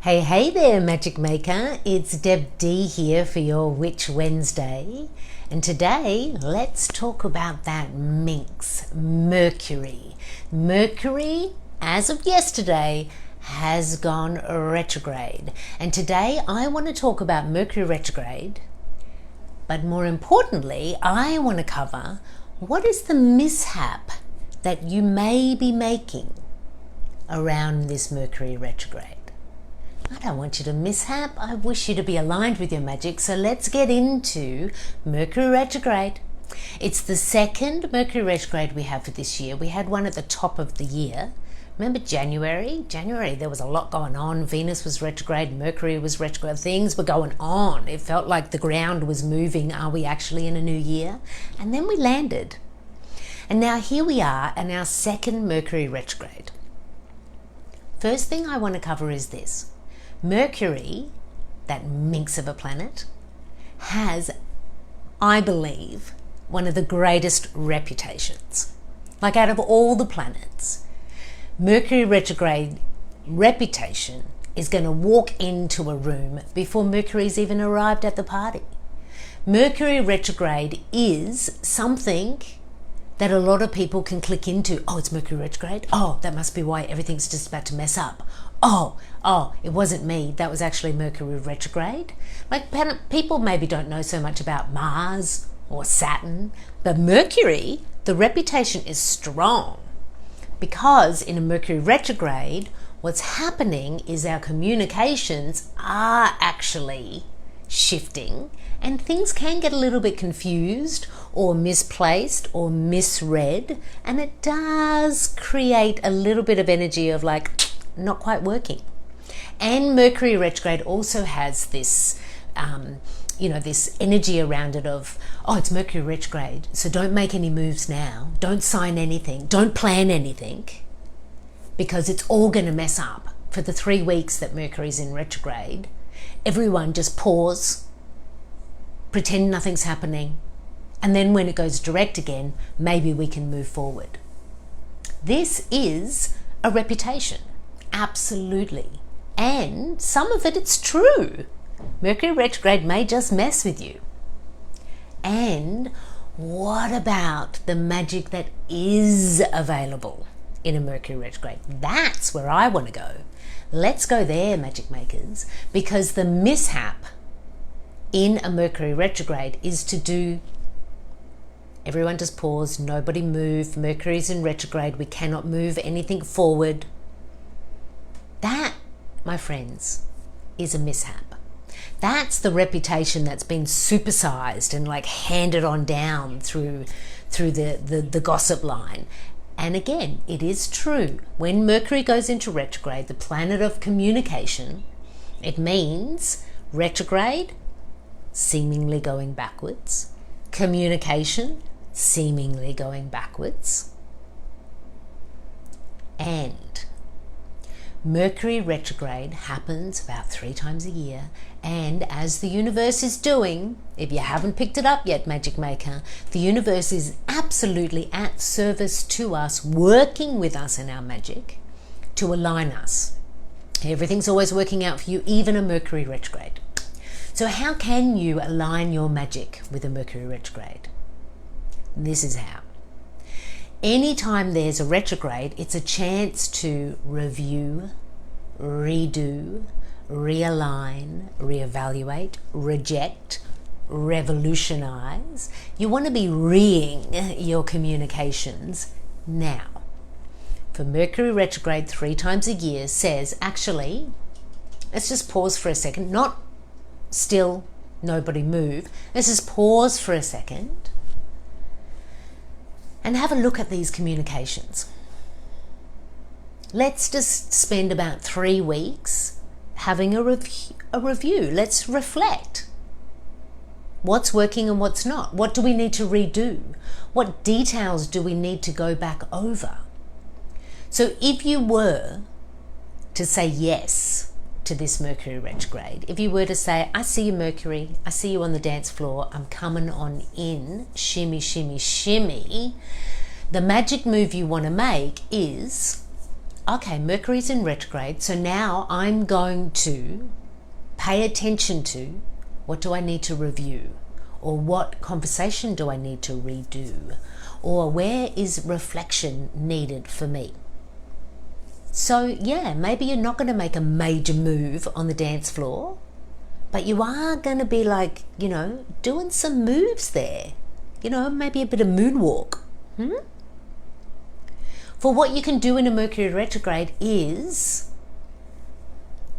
Hey there, Magic Maker. It's Deb D here for your Witch Wednesday. And today, let's talk about that minx, Mercury. Mercury, as of yesterday, has gone retrograde. And today, I want to talk about Mercury retrograde. But more importantly, I want to cover what is the mishap that you may be making around this Mercury retrograde. I don't want you to mishap. I wish you to be aligned with your magic. So let's get into Mercury retrograde. It's the second Mercury retrograde we have for this year. We had one at the top of the year. Remember January? January, there was a lot going on. Venus was retrograde, Mercury was retrograde. Things were going on. It felt like the ground was moving. Are we actually in a new year? And then we landed. And now here we are in our second Mercury retrograde. First thing I want to cover is this. Mercury, that minx of a planet, has, I believe, one of the greatest reputations. Like out of all the planets, Mercury retrograde reputation is going to walk into a room before Mercury's even arrived at the party. Mercury retrograde is something that a lot of people can click into. Oh, it's Mercury retrograde. Oh, that must be why everything's just about to mess up. Oh, it wasn't me. That was actually Mercury retrograde. Like people maybe don't know so much about Mars or Saturn, but Mercury, the reputation is strong because in a Mercury retrograde, what's happening is our communications are actually shifting and things can get a little bit confused or misplaced or misread, and it does create a little bit of energy of like not quite working. And Mercury retrograde also has this this energy around it of, oh, it's Mercury retrograde, so don't make any moves now, don't sign anything, don't plan anything, because it's all going to mess up. For the 3 weeks that Mercury's in retrograde, everyone just pause, pretend nothing's happening, and then when it goes direct again, maybe we can move forward. This is a reputation, absolutely. And some of it's true. Mercury retrograde may just mess with you. And what about the magic that is available in a Mercury retrograde? That's where I want to go. Let's go there, magic makers, because the mishap in a Mercury retrograde is to do everyone just pause, nobody move, Mercury's in retrograde, we cannot move anything forward. That, my friends, is a mishap. That's the reputation that's been supersized and like handed on down through the gossip line. And again, it is true. When Mercury goes into retrograde, the planet of communication, it means retrograde, seemingly going backwards, communication, seemingly going backwards, and Mercury retrograde happens about 3 times a year, and as the universe is doing, if you haven't picked it up yet, Magic Maker, the universe is absolutely at service to us, working with us in our magic to align us. Everything's always working out for you, even a Mercury retrograde. So how can you align your magic with a Mercury retrograde? This is how. Anytime there's a retrograde, it's a chance to review, redo, realign, reevaluate, reject, revolutionize. You want to be reeing your communications now. For Mercury retrograde 3 times a year says, actually, let's just pause for a second, not still, nobody move. Let's just pause for a second and have a look at these communications. Let's just spend about 3 weeks having a review. Let's reflect. What's working and what's not? What do we need to redo? What details do we need to go back over? So if you were to say yes to this Mercury retrograde, if you were to say, I see you, Mercury, I see you on the dance floor, I'm coming on in, shimmy, shimmy, shimmy, the magic move you want to make is okay, Mercury's in retrograde, so now I'm going to pay attention to what do I need to review, or what conversation do I need to redo, or where is reflection needed for me. So yeah, maybe you're not going to make a major move on the dance floor, but you are going to be like, doing some moves there. Maybe a bit of moonwalk. For what you can do in a Mercury retrograde is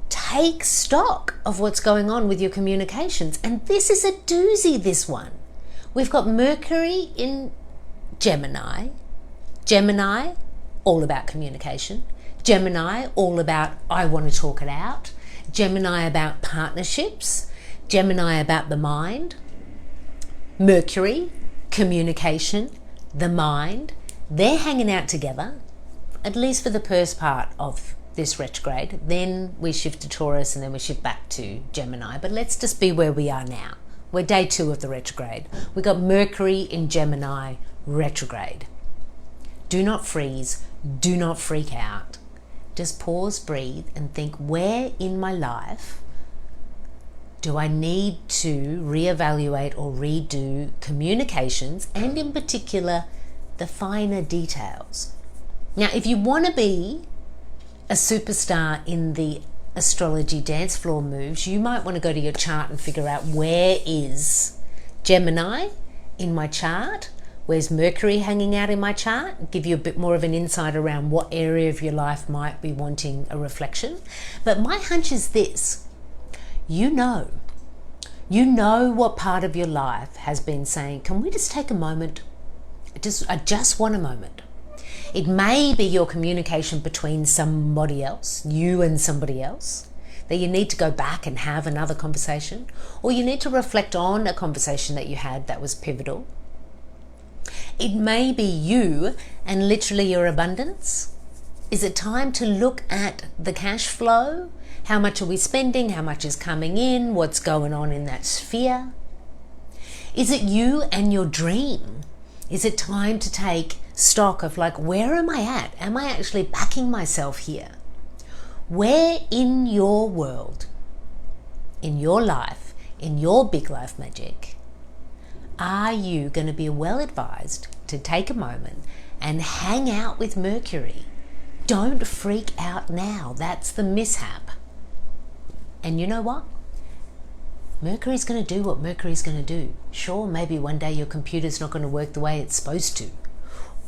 take stock of what's going on with your communications. And this is a doozy, this one. We've got Mercury in Gemini. Gemini, all about communication. Gemini, all about I want to talk it out. Gemini about partnerships. Gemini about the mind. Mercury, communication, the mind. They're hanging out together, at least for the first part of this retrograde. Then we shift to Taurus and then we shift back to Gemini. But let's just be where we are now. We're day 2 of the retrograde. We got Mercury in Gemini retrograde. Do not freeze. Do not freak out. Just pause, breathe, and think, where in my life do I need to reevaluate or redo communications, and in particular, the finer details. Now, if you want to be a superstar in the astrology dance floor moves, you might want to go to your chart and figure out, where is Gemini in my chart? Where's Mercury hanging out in my chart? Give you a bit more of an insight around what area of your life might be wanting a reflection. But my hunch is this. You know what part of your life has been saying, can we just take a moment? I just want a moment. It may be your communication between somebody else, you and somebody else, that you need to go back and have another conversation, or you need to reflect on a conversation that you had that was pivotal. It may be you and literally your abundance. Is it time to look at the cash flow? How much are we spending? How much is coming in? What's going on in that sphere? Is it you and your dream? Is it time to take stock of where am I at? Am I actually backing myself here? Where in your world, in your life, in your big life magic, are you going to be well advised to take a moment and hang out with Mercury? Don't freak out now. That's the mishap. And you know what? Mercury's going to do what Mercury's going to do. Sure, maybe one day your computer's not going to work the way it's supposed to.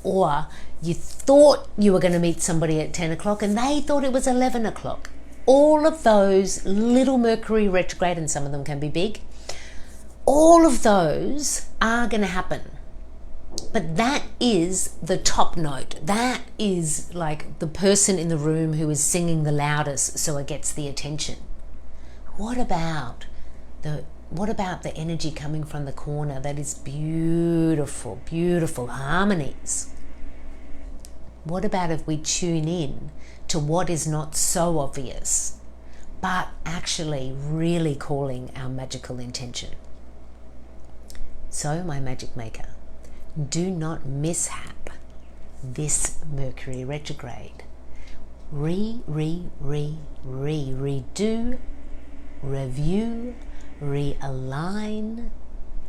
Or you thought you were going to meet somebody at 10 o'clock and they thought it was 11 o'clock. All of those little Mercury retrograde, and some of them can be big, all of those are going to happen. But that is the top note. That is the person in the room who is singing the loudest, so it gets the attention. What about the energy coming from the corner that is beautiful, beautiful harmonies? What about if we tune in to what is not so obvious, but actually really calling our magical intention? So, my magic maker, do not mishap this Mercury retrograde. Redo, review, realign,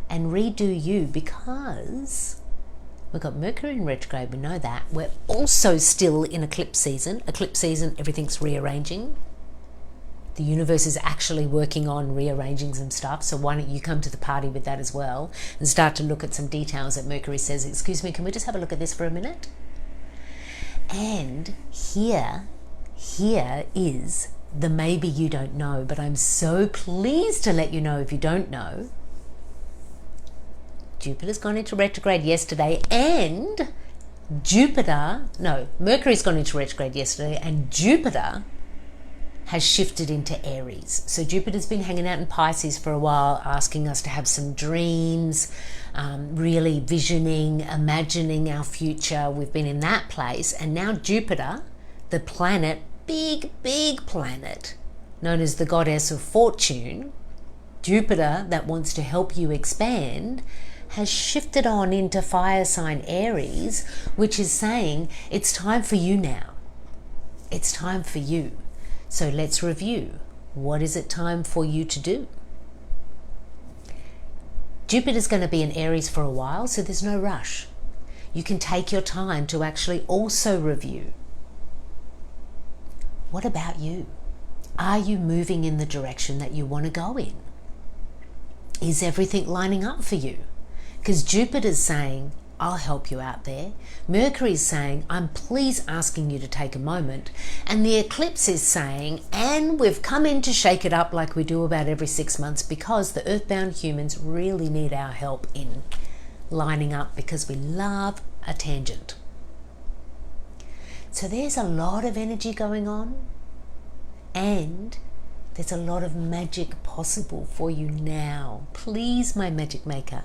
and redo you, because we've got Mercury in retrograde, we know that. We're also still in eclipse season. Eclipse season, everything's rearranging. The universe is actually working on rearranging some stuff, so why don't you come to the party with that as well and start to look at some details that Mercury says, excuse me, can we just have a look at this for a minute? And here is the maybe you don't know, but I'm so pleased to let you know if you don't know. Jupiter's gone into retrograde yesterday, and Mercury's gone into retrograde yesterday, and Jupiter has shifted into Aries. So Jupiter's been hanging out in Pisces for a while, asking us to have some dreams, really visioning, imagining our future. We've been in that place, and now Jupiter, the planet, big planet, known as the goddess of fortune, Jupiter, that wants to help you expand, has shifted on into fire sign Aries, which is saying it's time for you now. it's time for you. So let's review. What is it time for you to do? Jupiter's going to be in Aries for a while, so there's no rush. You can take your time to actually also review. What about you? Are you moving in the direction that you want to go in? Is everything lining up for you? Because Jupiter's saying, I'll help you out there. Mercury's saying, I'm please asking you to take a moment. And the eclipse is saying, and we've come in to shake it up like we do about every 6 months, because the earthbound humans really need our help in lining up, because we love a tangent. So there's a lot of energy going on, and there's a lot of magic possible for you now. Please, my magic maker,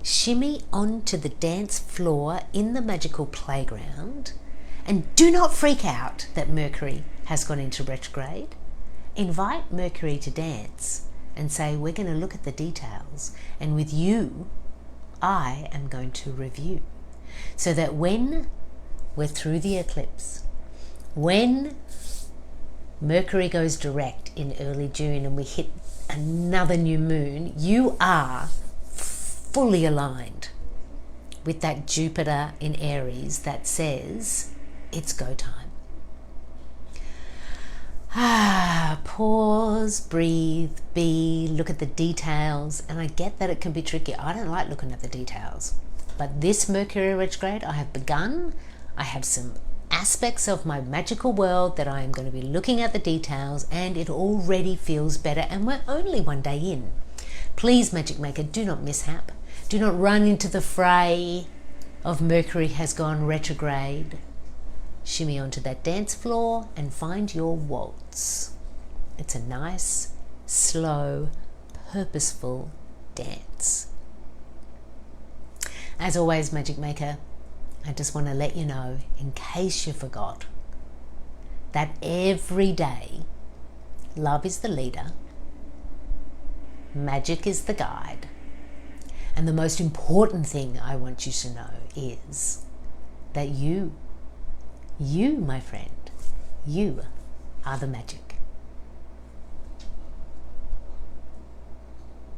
shimmy onto the dance floor in the magical playground, and do not freak out that Mercury has gone into retrograde. Invite Mercury to dance and say, we're going to look at the details, and with you I am going to review, so that when we're through the eclipse, when Mercury goes direct in early June and we hit another new moon, you are fully aligned with that Jupiter in Aries that says it's go time. Pause, breathe, be, look at the details. And I get that it can be tricky. I don't like looking at the details. But this Mercury retrograde, I have begun. I have some aspects of my magical world that I am going to be looking at the details, and it already feels better, and we're only one day in. Please, Magic Maker, do not mishap. Do not run into the fray of Mercury has gone retrograde. Shimmy onto that dance floor and find your waltz. It's a nice, slow, purposeful dance. As always, Magic Maker, I just want to let you know, in case you forgot, that every day love is the leader, magic is the guide, and the most important thing I want you to know is that you, my friend, you are the magic.